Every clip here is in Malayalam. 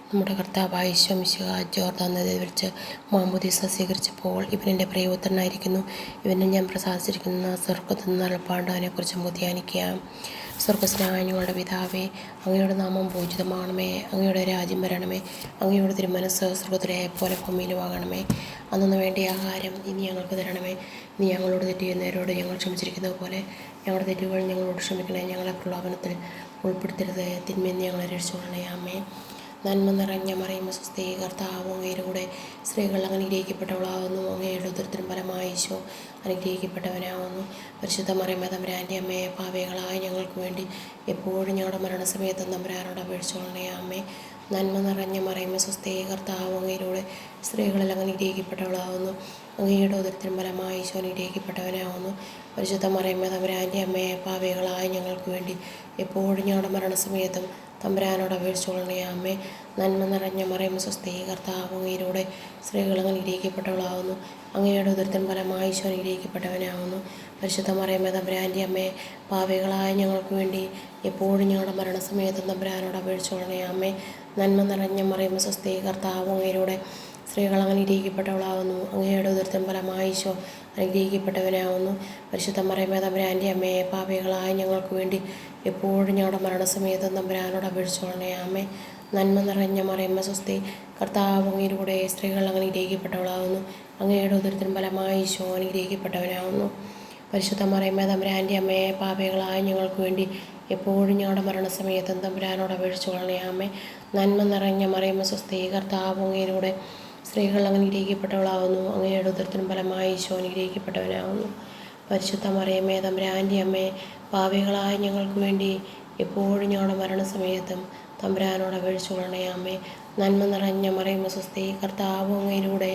നമ്മുടെ കർത്താവായ ഈശോ മിശിഹാ ജോർദാൻ നദിയിൽ വെച്ച് മാമോദീസ സ്വീകരിച്ചപ്പോൾ ഇവൻ എൻ്റെ പ്രിയപുത്രനായിരിക്കുന്നു, ഇവനെ ഞാൻ പ്രസാദിച്ചിരിക്കുന്ന സ്വർഗ്ഗത്തിൽ നിന്ന് അരുളപ്പാണ്ടവനെക്കുറിച്ച് നമുക്ക് ധ്യാനിക്കാം. സ്വർഗ്ഗസ്ഥനായ ഞങ്ങളുടെ പിതാവേ, അങ്ങയുടെ നാമം പൂജിതമാകണമേ, അങ്ങയുടെ രാജ്യം വരണമേ, അങ്ങയുടെ തിരുമനസ്സ് സ്വർഗ്ഗത്തിലെ പോലെ ഭൂമിയിലും ആകണമേ. അന്നു വേണ്ടിയ ആഹാരം ഇനി ഞങ്ങൾക്ക് തരണമേ. നീ ഞങ്ങളോട് തെറ്റ് ചെയ്യുന്നവരോട് ഞങ്ങൾ ക്ഷമിച്ചിരിക്കുന്നത് പോലെ ഞങ്ങളുടെ തെറ്റുകൾ ഞങ്ങളോട് ക്ഷമിക്കണേ. ഞങ്ങളെ പ്രലോഭനത്തിൽ ഉൾപ്പെടുത്തരുത്, തിന്മയിൽ നിന്ന് ഞങ്ങളെ രക്ഷിച്ചുകൊള്ളണേ. ആമേൻ. നന്മ നിറഞ്ഞ മറിയമേ സ്വസ്തി, കർത്താവ് അങ്ങയുടെ സ്ത്രീകൾ അനുഗ്രഹിക്കപ്പെട്ടവളാകുന്നു, അങ്ങയുടെ ഉദരത്തിൻ ഫലമായി ഈശോ അനുഗ്രഹിക്കപ്പെട്ടവനാകുന്നു. പരിശുദ്ധ മറിയമേ തമ്പുരാൻ്റെ അമ്മയെ, പാപികളായ ഞങ്ങൾക്ക് വേണ്ടി എപ്പോഴും ഞങ്ങളുടെ മരണസമയത്തും തമ്പുരാനോട് അപേക്ഷിച്ചുകൊള്ളണേ. ആമേ. നന്മ നിറഞ്ഞ മറിയമേ സ്വസ്തി, കർത്താവ് അങ്ങയുടെ സ്ത്രീകളിൽ അനുഗ്രഹിക്കപ്പെട്ടവളാകുന്നു, അങ്ങയുടെ ഉദരത്തിൻ ഫലമായി ഈശോ അനുഗ്രഹിക്കപ്പെട്ടവനാകുന്നു. പരിശുദ്ധ മറിയമേ തമ്പുരാൻ്റെ അമ്മയെ, പാപികളായ ഞങ്ങൾക്ക് വേണ്ടി എപ്പോഴും ഞങ്ങളുടെ മരണസമയത്തും തമ്പുരാനോട് അപേക്ഷിച്ചുകൊള്ളണേ. ആമേ. നന്മ നിറഞ്ഞ മറിയമേ സ്വസ്തി, കർത്താവ് അങ്ങയുടെ സ്ത്രീകൾ അനുഗ്രഹിക്കപ്പെട്ടവളാകുന്നു, അങ്ങയുടെ ഉദരത്തിൻ ഫലമായി ഈശോ അനുഗ്രഹിക്കപ്പെട്ടവനാകുന്നു. പരിശുദ്ധ മറിയമേ തമ്പുരാൻ്റെ അമ്മയെ, പാപികളായ ഞങ്ങൾക്ക് വേണ്ടി എപ്പോഴും ഞങ്ങളുടെ മരണസമയത്തും തമ്പുരാനോട് അപേക്ഷിച്ചുകൊള്ളണേ. ആമേ. നന്മ നിറഞ്ഞ മറിയമേ സ്വസ്തി, കർത്താവ് അങ്ങയുടെ സ്ത്രീകൾ അനുഗ്രഹിക്കപ്പെട്ടവളാകുന്നു, അങ്ങയുടെ ഉദരത്തിൻ ഫലമായി ഈശോ അനുഗ്രഹിക്കപ്പെട്ടവനാകുന്നു. പരിശുദ്ധ മറിയമേ തമ്പുരാൻ്റെ അമ്മയെ, പാപികളായ ഞങ്ങൾക്ക് വേണ്ടി എപ്പോഴും ഞങ്ങളുടെ മരണസമയത്തും തമ്പുരാനോട് അപേക്ഷിച്ചുകൊള്ളണേ. ആമേ. നന്മ നിറഞ്ഞ മറിയമേ സ്വസ്തി, കർത്താവ് അങ്ങയുടെ സ്ത്രീകൾ അനുഗ്രഹിക്കപ്പെട്ടവളാകുന്നു, അങ്ങയുടെ ഉദരത്തിൻ ഫലമായി ഈശോ അനുഗ്രഹിക്കപ്പെട്ടവനാകുന്നു. പരിശുദ്ധ മറിയമേ തമ്പുരാൻ്റെ അമ്മയെ, പാപികളായ ഞങ്ങൾക്ക് വേണ്ടി എപ്പോഴും ഞങ്ങളുടെ മരണസമയത്തും തമ്പുരാനോട് അപേക്ഷിച്ചുകൊള്ളണേ. ആമേ. നന്മ നിറഞ്ഞ മറിയമേ സ്വസ്തി, കർത്താവ് അങ്ങയുടെ സ്ത്രീകൾ അനുഗ്രഹിക്കപ്പെട്ടവളാകുന്നു, അങ്ങയുടെ ഉദരത്തിൻ ഫലമായി ഈശോ അനുഗ്രഹിക്കപ്പെട്ടവനാകുന്നു. പരിശുദ്ധ മറിയമേ തമ്പുരാൻ്റെ അമ്മയെ, പാപികളായ ഞങ്ങൾക്ക് വേണ്ടി എപ്പോഴും ഞങ്ങളുടെ മരണസമയത്തും തമ്പുരാനോട് അപേക്ഷിച്ചുകൊള്ളണേ. ആമേ. നന്മ നിറഞ്ഞ മറിയമേ സ്വസ്തി, കർത്താവ് അങ്ങയുടെ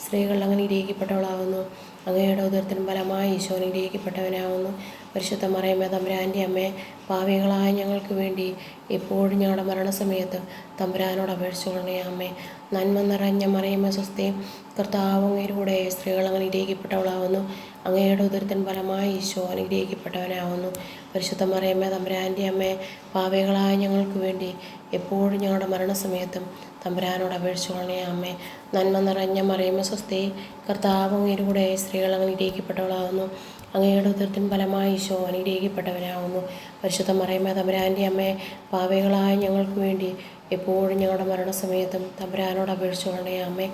സ്ത്രീകൾ അനുഗ്രഹിക്കപ്പെട്ടവളാകുന്നു, അങ്ങയുടെ ഉദരത്തിൻ ഫലമായി ഈശോ അനുഗ്രഹിക്കപ്പെട്ടവനാകുന്നു. പരിശുദ്ധ മറിയമേ തമ്പുരാൻ്റെ അമ്മയെ, പാപികളായ ഞങ്ങൾക്ക് വേണ്ടി എപ്പോഴും ഞങ്ങളുടെ മരണസമയത്ത് തമ്പുരാനോട് അപേക്ഷിച്ചുകൊള്ളണേ. ആമേ. നന്മ നിറഞ്ഞ മറിയമേ സ്വസ്തി, കർത്താവ് അങ്ങയുടെ സ്ത്രീകൾ അനുഗ്രഹിക്കപ്പെട്ടവളാകുന്നു, അങ്ങയുടെ ഉദരത്തിൻ ഫലമായി ഈശോ അനുഗ്രഹിക്കപ്പെട്ടവനാകുന്നു. പരിശുദ്ധ മറിയമേ തമ്പുരാൻ്റെ അമ്മയെ, പാപികളായ ഞങ്ങൾക്ക് വേണ്ടി എപ്പോഴും ഞങ്ങളുടെ മരണസമയത്തും തമ്പുരാനോട് അപേക്ഷിച്ചുകൊള്ളണേ. ആമേ. നന്മ നിറഞ്ഞ മറിയമേ സ്വസ്തി, കർത്താവ് അങ്ങയുടെ സ്ത്രീകൾ അനുഗ്രഹിക്കപ്പെട്ടവളാകുന്നു, അങ്ങയുടെ ഉദരത്തിൻ ഫലമായി ഈശോ അനുഗ്രഹിക്കപ്പെട്ടവനാകുന്നു. പരിശുദ്ധ മറിയമേ തമ്പുരാൻ്റെ അമ്മയെ, പാപികളായ ഞങ്ങൾക്ക് വേണ്ടി എപ്പോഴും ഞങ്ങളുടെ മരണസമയത്തും തമ്പുരാനോട് അപേക്ഷിച്ചുകൊള്ളണേ. ആമേ.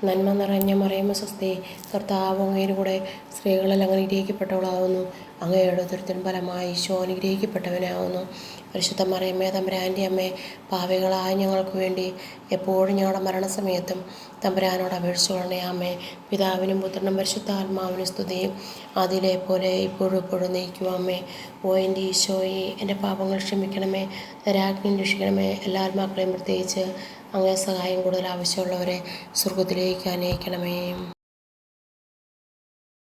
നന്മ നിറഞ്ഞ മറിയമേ സ്വസ്തി, കർത്താവ് അങ്ങയുടെ സ്ത്രീകളിൽ അനുഗ്രഹിക്കപ്പെട്ടവളാകുന്നു, അങ്ങയുടെ ഉദരത്തിൻ ഫലമായി ഈശോ അനുഗ്രഹിക്കപ്പെട്ടവനാകുന്നു. പരിശുദ്ധ മറിയമേ തമ്പുരാൻ്റെ അമ്മയെ, പാപികളായ ഞങ്ങൾക്ക് വേണ്ടി എപ്പോഴും ഞങ്ങളുടെ മരണസമയത്തും തമ്പുരാനോട് അപേക്ഷിച്ചുകൊള്ളണേ. ആമേ. പിതാവിനും പുത്രനും പരിശുദ്ധാത്മാവിനും സ്തുതിയും അതിലെ പോലെ ഇപ്പോഴും എപ്പോഴും നയിക്കുവാമേ. ഓ എൻ്റെ ഈശോയെ, എൻ്റെ പാപങ്ങൾ ക്ഷമിക്കണമേ, നരാജ്ഞ രക്ഷിക്കണമേ. എല്ലാ ആത്മാക്കളെയും പ്രത്യേകിച്ച് അങ്ങേ സഹായം കൂടുതൽ ആവശ്യമുള്ളവരെ സ്വർഗ്ഗത്തിലേക്ക് അനയിക്കണമേ.